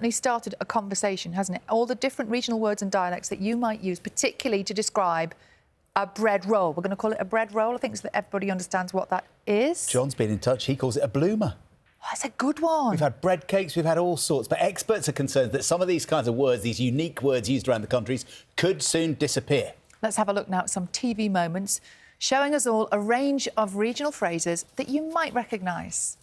certainly started a conversation, hasn't it? All the different regional words and dialects that you might use, particularly to describe a bread roll. We're going to call it a bread roll, I think, so that everybody understands what that is. John's been in touch. He calls it a bloomer. Oh, that's a good one. We've had bread cakes, we've had all sorts, but experts are concerned that some of these kinds of words, these unique words used around the countries, could soon disappear. Let's have a look now at some TV moments showing us all a range of regional phrases that you might recognise.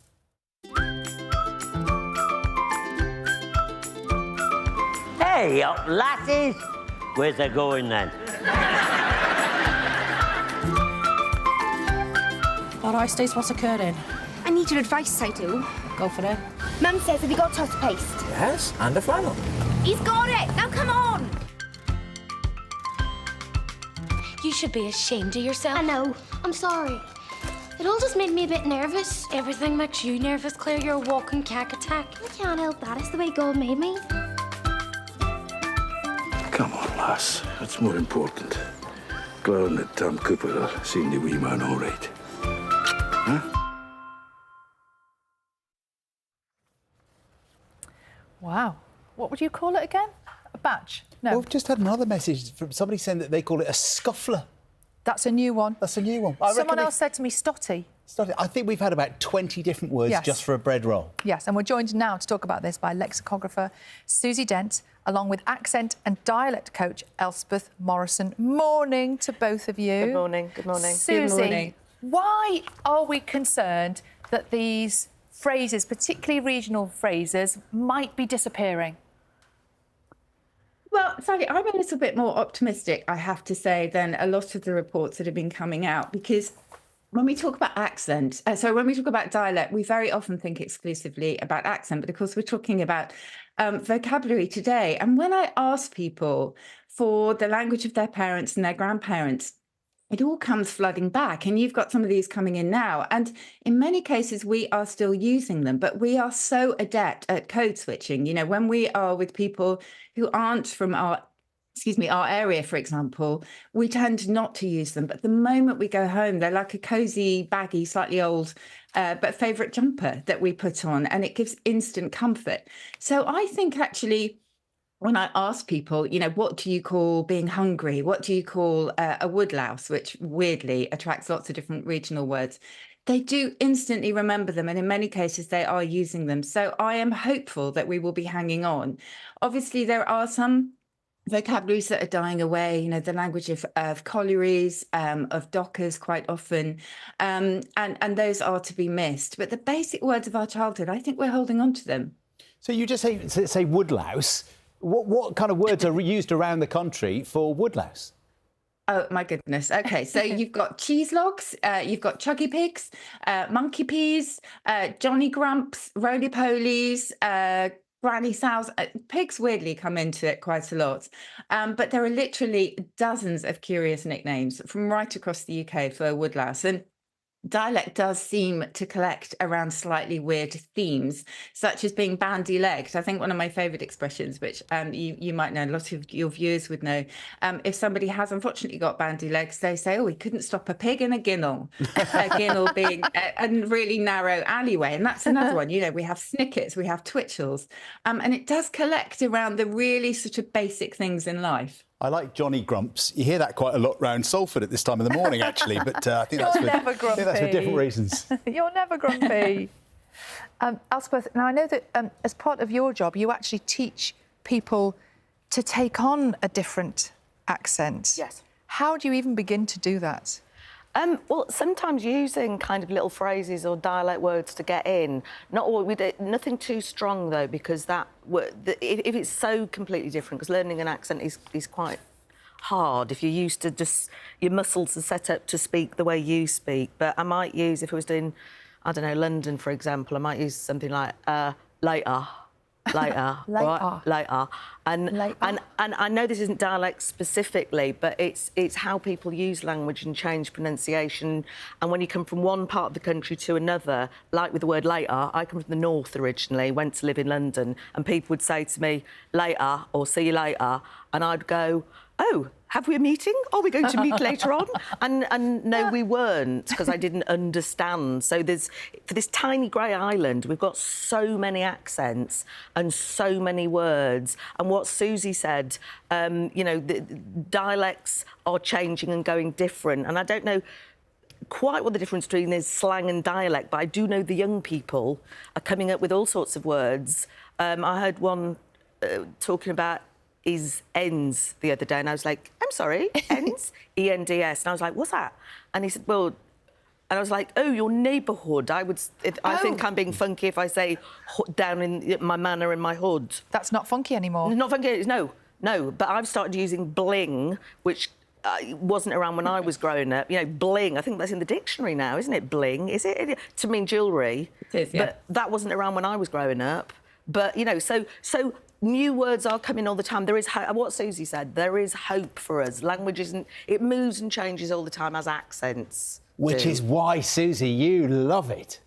Hey, up, lasses! Where's they going then? All right, Stace, what's occurring? I need your advice, I do. Go for it. Mum says, have you got toothpaste? Yes, and a flannel. He's got it! Now come on! You should be ashamed of yourself. I know. I'm sorry. It all just made me a bit nervous. Everything makes you nervous, Claire. You're a walking cack attack. I can't help that. It's the way God made me. Come on, lass. What's more important? Glad that Tom Cooper will seen the wee man all right. Huh? Wow. What would you call it again? A batch? No. Well, we've just had another message from somebody saying that they call it a scuffler. That's a new one. That's a new one. Someone else said to me, stotty. Stotty. I think we've had about 20 different words just for a bread roll. Yes, and we're joined now to talk about this by lexicographer Susie Dent, along with accent and dialect coach Elspeth Morrison. Morning to both of you. Good morning. Good morning. Susie, good morning. Why are we concerned that these phrases, particularly regional phrases, might be disappearing? Well, Sally, I'm a little bit more optimistic, I have to say, than a lot of the reports that have been coming out, because when we talk about accent, when we talk about dialect, we very often think exclusively about accent, but of course we're talking about vocabulary today. And when I ask people for the language of their parents and their grandparents, it all comes flooding back, and you've got some of these coming in now. And in many cases, we are still using them, but we are so adept at code switching. You know, when we are with people who aren't from our area, for example, we tend not to use them. But the moment we go home, they're like a cosy, baggy, slightly old, but favourite jumper that we put on, and it gives instant comfort. So I think actually, when I ask people, you know, what do you call being hungry? What do you call a woodlouse, which weirdly attracts lots of different regional words? They do instantly remember them, and in many cases they are using them. So I am hopeful that we will be hanging on. Obviously, there are some vocabularies that are dying away, you know, the language of collieries, of dockers quite often, and those are to be missed. But the basic words of our childhood, I think we're holding on to them. So you just say woodlouse. What kind of words are used around the country for woodlouse? Oh, my goodness. OK, so you've got cheese logs, you've got chuggy pigs, monkey peas, Johnny Grumps, roly-polies, granny sows. Pigs weirdly come into it quite a lot. But there are literally dozens of curious nicknames from right across the UK for woodlouse. And dialect does seem to collect around slightly weird themes, such as being bandy-legged. I think one of my favourite expressions, which you might know, a lot of your viewers would know, if somebody has unfortunately got bandy legs, they say, oh, he couldn't stop a pig in a ginnel. A ginnel being a really narrow alleyway. And that's another one. You know, we have snickets, we have twitchels. And it does collect around the really sort of basic things in life. I like Johnny Grumps. You hear that quite a lot round Salford at this time of the morning, actually, but I think that's for different reasons. You're never grumpy. Elspeth, now I know that as part of your job, you actually teach people to take on a different accent. Yes. How do you even begin to do that? Well, sometimes using kind of little phrases or dialect words to get in. Not all, nothing too strong though, because if it's so completely different, because learning an accent is quite hard if you're used to just your muscles are set up to speak the way you speak. But I might use, if I was doing, I don't know, London, for example, I might use something like later. Later. And I know this isn't dialect specifically, but it's how people use language and change pronunciation. And when you come from one part of the country to another, like with the word later, I come from the north originally, went to live in London, and people would say to me, later, or see you later, and I'd go, oh, have we a meeting? Are we going to meet later on? And no, we weren't, because I didn't understand. So for this tiny grey island, we've got so many accents and so many words. And what Susie said, you know, the dialects are changing and going different. And I don't know quite what the difference between is slang and dialect, but I do know the young people are coming up with all sorts of words. I heard one talking about his ends the other day, and I was like, I'm sorry, ends? E-N-D-S. And I was like, what's that? And he said, well, and I was like, oh, your neighbourhood. I think I'm being funky if I say down in my manor in my hood. That's not funky anymore. Not funky, no. But I've started using bling, which wasn't around when I was growing up. You know, bling, I think that's in the dictionary now, isn't it? Bling, is it? To mean jewellery. It is, yeah. But that wasn't around when I was growing up. But, you know, so new words are coming all the time. There is what Susie said. There is hope for us. Language isn't. It moves and changes all the time as accents. Which is why, Susie, you love it.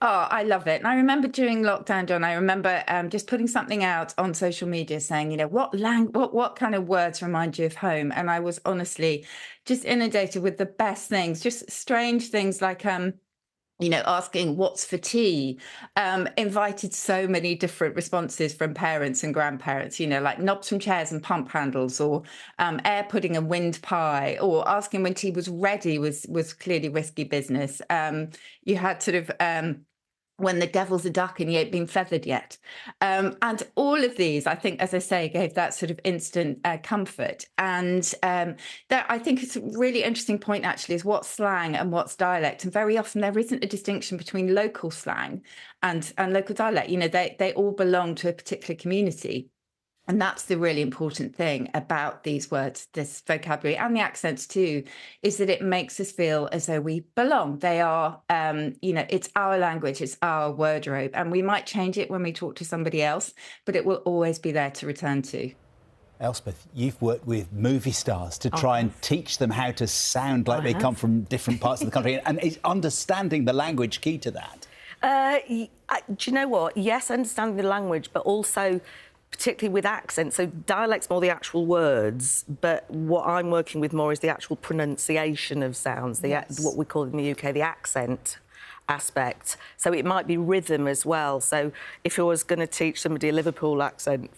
Oh, I love it. And I remember during lockdown, John, I remember just putting something out on social media saying, you know, what kind of words remind you of home? And I was honestly just inundated with the best things, just strange things like, you know, asking what's for tea, invited so many different responses from parents and grandparents, you know, like knobs from chairs and pump handles, or air pudding and wind pie, or asking when tea was ready was clearly risky business. You had sort of when the devil's a duck and you ain't been feathered yet. And all of these, I think, as I say, gave that sort of instant comfort. And that, I think it's a really interesting point, actually, is what's slang and what's dialect. And very often there isn't a distinction between local slang and local dialect. You know, they all belong to a particular community. And that's the really important thing about these words, this vocabulary and the accents too, is that it makes us feel as though we belong. They are, you know, it's our language, it's our wardrobe, and we might change it when we talk to somebody else, but it will always be there to return to. Elspeth, you've worked with movie stars to try and teach them how to sound like they come from different parts of the country, and is understanding the language key to that? Do you know what? Yes, understanding the language, but also particularly with accent. So dialect's more the actual words, but what I'm working with more is the actual pronunciation of sounds, what we call in the UK the accent aspect. So it might be rhythm as well. So if I was going to teach somebody a Liverpool accent,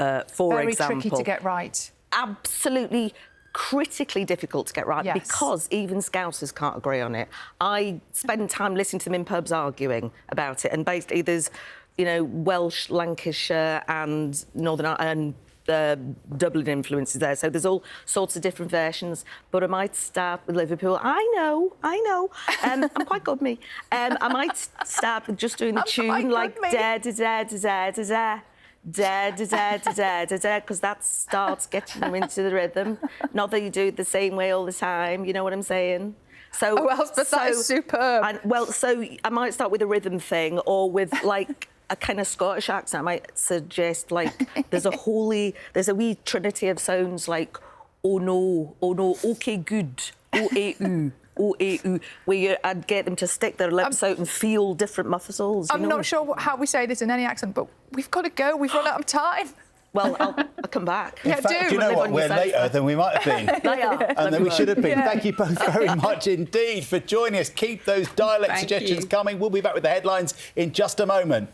for example... Very tricky to get right. Absolutely critically difficult to get right, yes, because even Scousers can't agree on it. I spend time listening to them in pubs arguing about it, and basically there's, you know, Welsh, Lancashire and Northern Ireland and Dublin influences there. So there's all sorts of different versions. But I might start with Liverpool. I know. I'm quite good, me. I might start with just doing the tune like da da da da da da da da da da da da, because that starts getting them into the rhythm. Not that you do it the same way all the time. You know what I'm saying? So, Elspeth, that is superb. So I might start with a rhythm thing, or with like a kind of Scottish accent. I might suggest like there's a wee trinity of sounds like oh no, okay, good, o-a-u, o-a-u, where I'd get them to stick their lips out and feel different muscles. I'm not sure how we say this in any accent, but we've got to go. We've run out of time. Well, I'll come back. Yeah, In fact, do you know what? We're later than we might have been. They are. And then we should have been. Yeah. Thank you both very much indeed for joining us. Keep those dialect Thank suggestions you. coming. We'll be back with the headlines in just a moment.